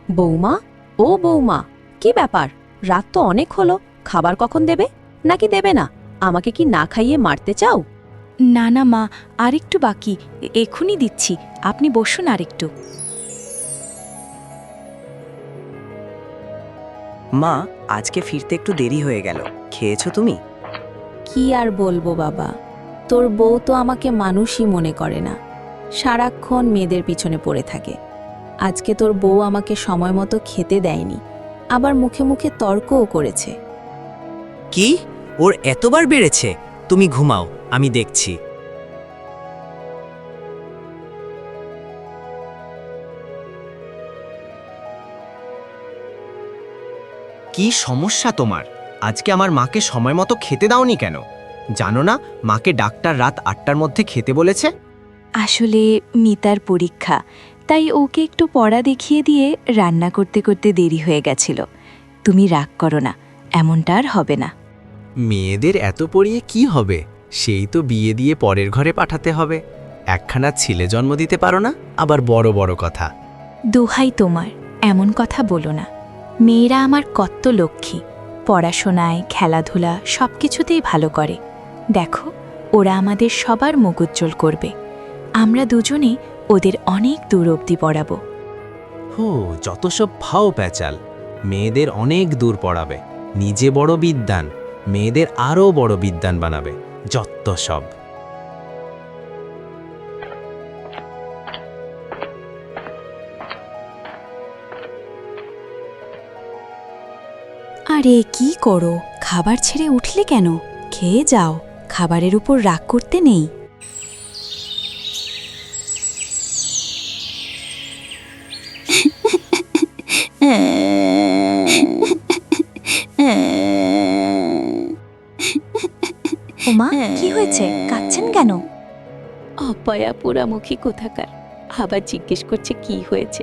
বৌমা, ও বৌমা, কি ব্যাপার? রাত তো অনেক হলো, খাবার কখন দেবে নাকি দেবে না? আমাকে কি না খাইয়ে মারতে চাও? না না মা, আরেকটু বাকি, এক্ষুনি দিচ্ছি, আপনি বসুন আরেকটু। মা, আজকে ফিরতে একটু দেরি হয়ে গেল। খেয়েছো তুমি? কি আর বলবো বাবা, তোর বউ তো আমাকে মানুষই মনে করে না, সারাক্ষণ মেয়েদের পিছনে পড়ে থাকে। আজকে তোর বউ আমাকে সময় মতো খেতে দেয়নি, আবার মুখে মুখে তর্কও করেছে। কি? ওর এতবার বেড়েছে? তুমি ঘুমাও, আমি দেখছি। কি সমস্যা তোমার? আজকে আমার মাকে সময় মতো খেতে দাওনি কেন? জানো না মাকে ডাক্তার রাত ৮টার মধ্যে খেতে বলেছে? আসলে মিতার পরীক্ষা, তাই ওকে একটু পড়া দেখিয়ে দিয়ে রান্না করতে করতে দেরি হয়ে গেছিল। তুমি রাগ করো না, এমনটা আর হবে না। মেয়েদের এত পড়িয়ে কি হবে? সেই তো বিয়ে দিয়ে পরের ঘরে পাঠাতে হবে। একখানা ছেলে জন্ম দিতে পারো না, আবার বড় বড় কথা। দোহাই তোমার, এমন কথা বলো না। মেয়েরা আমার কত লক্ষ্মী, পড়াশোনায় খেলাধুলা সব কিছুতেই ভালো করে। দেখো, ওরা আমাদের সবার মুখ উজ্জ্বল করবে। আমরা দুজনে ওদের অনেক দূর অবধি পড়াবো। হো, যত সব ফাও প্যাচাল। মেয়েদের অনেক দূর পড়াবে, নিজে বড় বিদ্বান, মেয়েদের আরও বড় বিদ্বান বানাবে, যত সব। আরে কি করো, খাবার ছেড়ে উঠলে কেন? খেয়ে যাও, খাবারের উপর রাগ করতে নেই। ওমা, কি হয়েছে? কাঁদছেন কেন? অপয়া পোড়ামুখী কোথাকার, আবার জিজ্ঞেস করছে কি হয়েছে।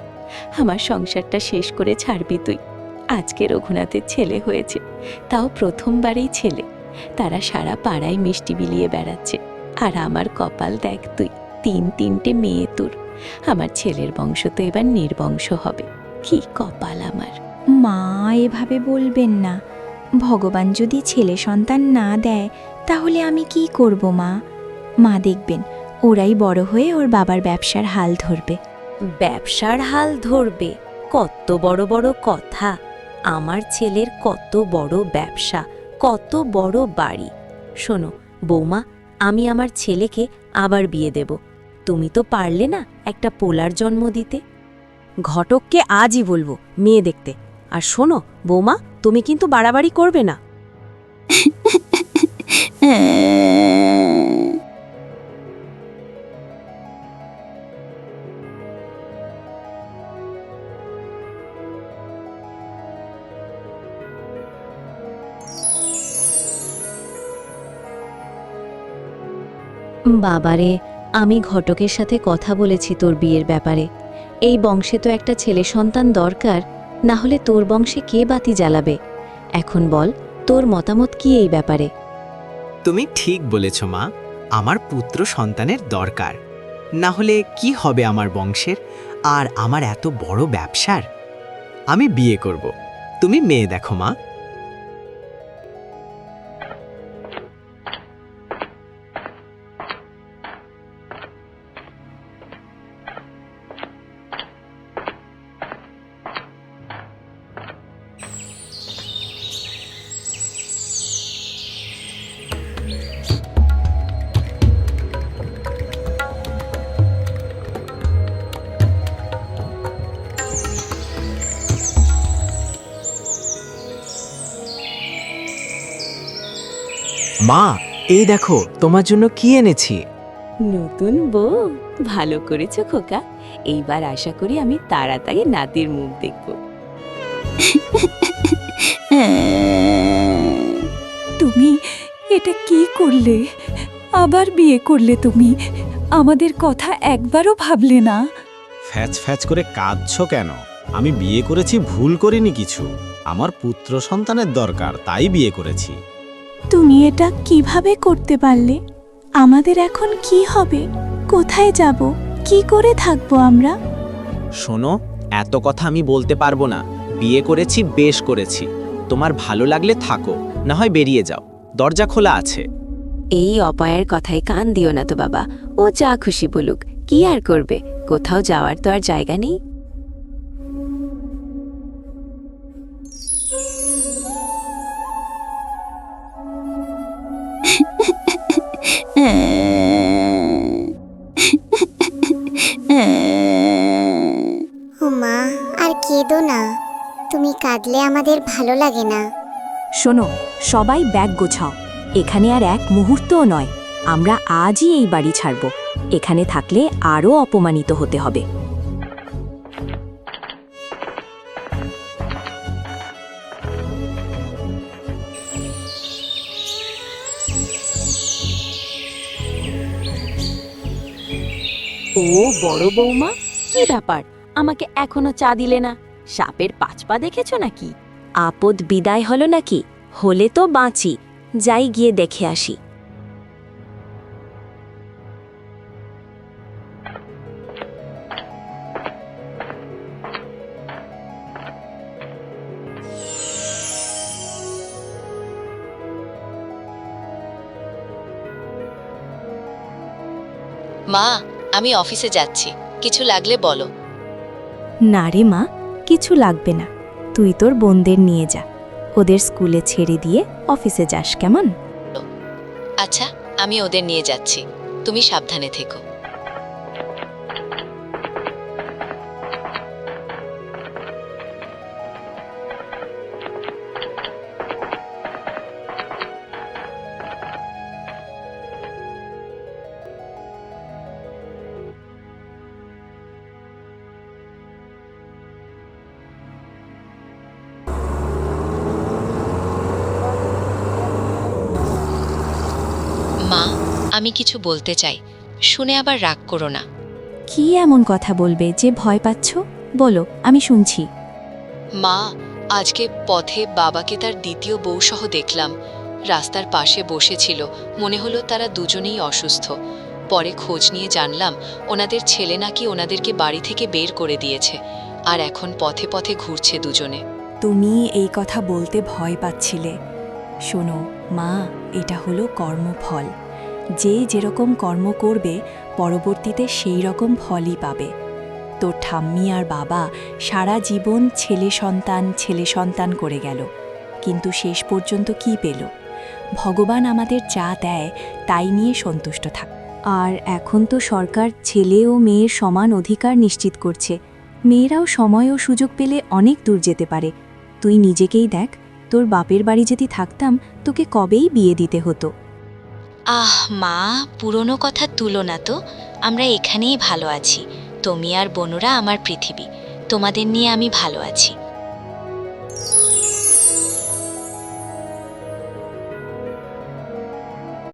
আমার সংসারটা শেষ করে ছাড়বি তুই? আজকে রঘুনাথের ছেলে হয়েছে, তাও প্রথমবারেই ছেলে। তারা সারা পাড়ায় মিষ্টি বিলিয়ে বেড়াচ্ছে, আর আমার কপাল দেখ তুই, তিনটে মেয়ে তোর। আমার ছেলের বংশ তো এবার নির্বংশ হবে। কি কপাল আমার! মা, এভাবে বলবেন না। ভগবান যদি ছেলে সন্তান না দেয় তাহলে আমি কি করব মা? মা দেখবেন, ওরাই বড় হয়ে ওর বাবার ব্যবসার হাল ধরবে। ব্যবসার হাল ধরবে? কত বড় বড় কথা! আমার ছেলের কত বড় ব্যবসা, কত বড় বাড়ি! শোনো বৌমা, আমি আমার ছেলেকে আবার বিয়ে দেব। তুমি তো পারলে না একটা পোলার জন্ম দিতে। ঘটককে আজই বলবো মেয়ে দেখতে। আর শোনো বৌমা, তুমি কিন্তু বাড়াবাড়ি করবে না। বাবারে, আমি ঘটকের সাথে কথা বলেছি তোর বিয়ের ব্যাপারে। এই বংশে তো একটা ছেলে সন্তান দরকার, না হলে তোর বংশে কে বাতি জ্বালাবে? এখন বল, তোর মতামত কি এই ব্যাপারে? তুমি ঠিক বলেছ মা, আমার পুত্র সন্তানের দরকার। না হলে কি হবে আমার বংশের আর আমার এত বড় ব্যবসার? আমি বিয়ে করব, তুমি মেয়ে দেখো মা। মা, এই দেখো তোমার জন্য কি এনেছি। নতুন বউ? ভালো করেছো খোকা, এইবার আশা করি আমি তাড়াতাড়ি নাতির মুখ দেখব। তুমি এটা কি করলে? আবার বিয়ে করলে তুমি? আমাদের কথা একবারও ভাবলে না? ফ্যাচ ফ্যাচ করে কাঁদছো কেন? আমি বিয়ে করেছি, ভুল করিনি কিছু। আমার পুত্র সন্তানের দরকার, তাই বিয়ে করেছি। তুমি এটা কিভাবে করতে পারলে? আমাদের এখন কি হবে? কোথায় যাব? কি করে থাকবো আমরা? শোনো, এত কথা আমি বলতে পারবো না। বিয়ে করেছি, বেশ করেছি। তোমার ভালো লাগলে থাকো, না হয় বেরিয়ে যাও, দরজা খোলা আছে। এই অপয়ার কথায় কান দিও না তো বাবা, ও যা খুশি বলুক, কি আর করবে, কোথাও যাওয়ার তো আর জায়গা নেই। মা, আর কেঁদো না। তুমি কাঁদলে আমাদের ভালো লাগে না। শোনো, সবাই ব্যাগ গোছাও। এখানে আর এক মুহূর্তও নয়। আমরা আজই এই বাড়ি ছাড়ব। এখানে থাকলে আরও অপমানিত হতে হবে। ও বড় বৌমা, কি ব্যাপার, আমাকে এখনো চা দিলে না? সাপের 5 পা দেখেছো নাকি? আপদ বিদায় হলো নাকি? হলে তো বাঁচি, যাই গিয়ে দেখে আসি। মা, আমি অফিসে যাচ্ছি, কিছু লাগলে বলো। না রে মা, কিছু লাগবে না। তুই তোর বোনদের নিয়ে যা, ওদের স্কুলে ছেড়ে দিয়ে অফিসে যাস, কেমন? আচ্ছা, আমি ওদের নিয়ে যাচ্ছি, তুমি সাবধানে থেকো। মা, আমি কিছু বলতে চাই, শুনে আবার রাগ করো না। কি এমন কথা বলবে যে ভয় পাচ্ছ? বলো, আমি শুনছি। মা, আজকে পথে বাবাকে তার দ্বিতীয় বউ সহ দেখলাম। রাস্তার পাশে বসেছিল, মনে হলো তারা দুজনেই অসুস্থ। পরে খোঁজ নিয়ে জানলাম ওনাদের ছেলে নাকি ওনাদেরকে বাড়ি থেকে বের করে দিয়েছে, আর এখন পথে পথে ঘুরছে দুজনে। তুমি এই কথা বলতে ভয় পাচ্ছিলে। শোনো মা, এটা হলো কর্মফল। যে যেরকম কর্ম করবে পরবর্তীতে সেই রকম ফলই পাবে। তোর ঠাম্মি আর বাবা সারা জীবন ছেলে সন্তান করে গেল, কিন্তু শেষ পর্যন্ত কি পেল? ভগবান আমাদের যা দেয় তাই নিয়ে সন্তুষ্ট থাক। আর এখন তো সরকার ছেলে ও মেয়ের সমান অধিকার নিশ্চিত করছে। মেয়েরাও সময় ও সুযোগ পেলে অনেক দূর যেতে পারে। তুই নিজেকেই দেখ, তোর বাপের বাড়ি যদি থাকতাম তোকে কবেই বিয়ে দিতে হতো। আহ মা, পুরনো কথা তুলো না তো। আমরা এখানেই ভালো আছি। তুমি আর বোনরা আমার পৃথিবী, তোমাদের নিয়ে আমি ভালো আছি।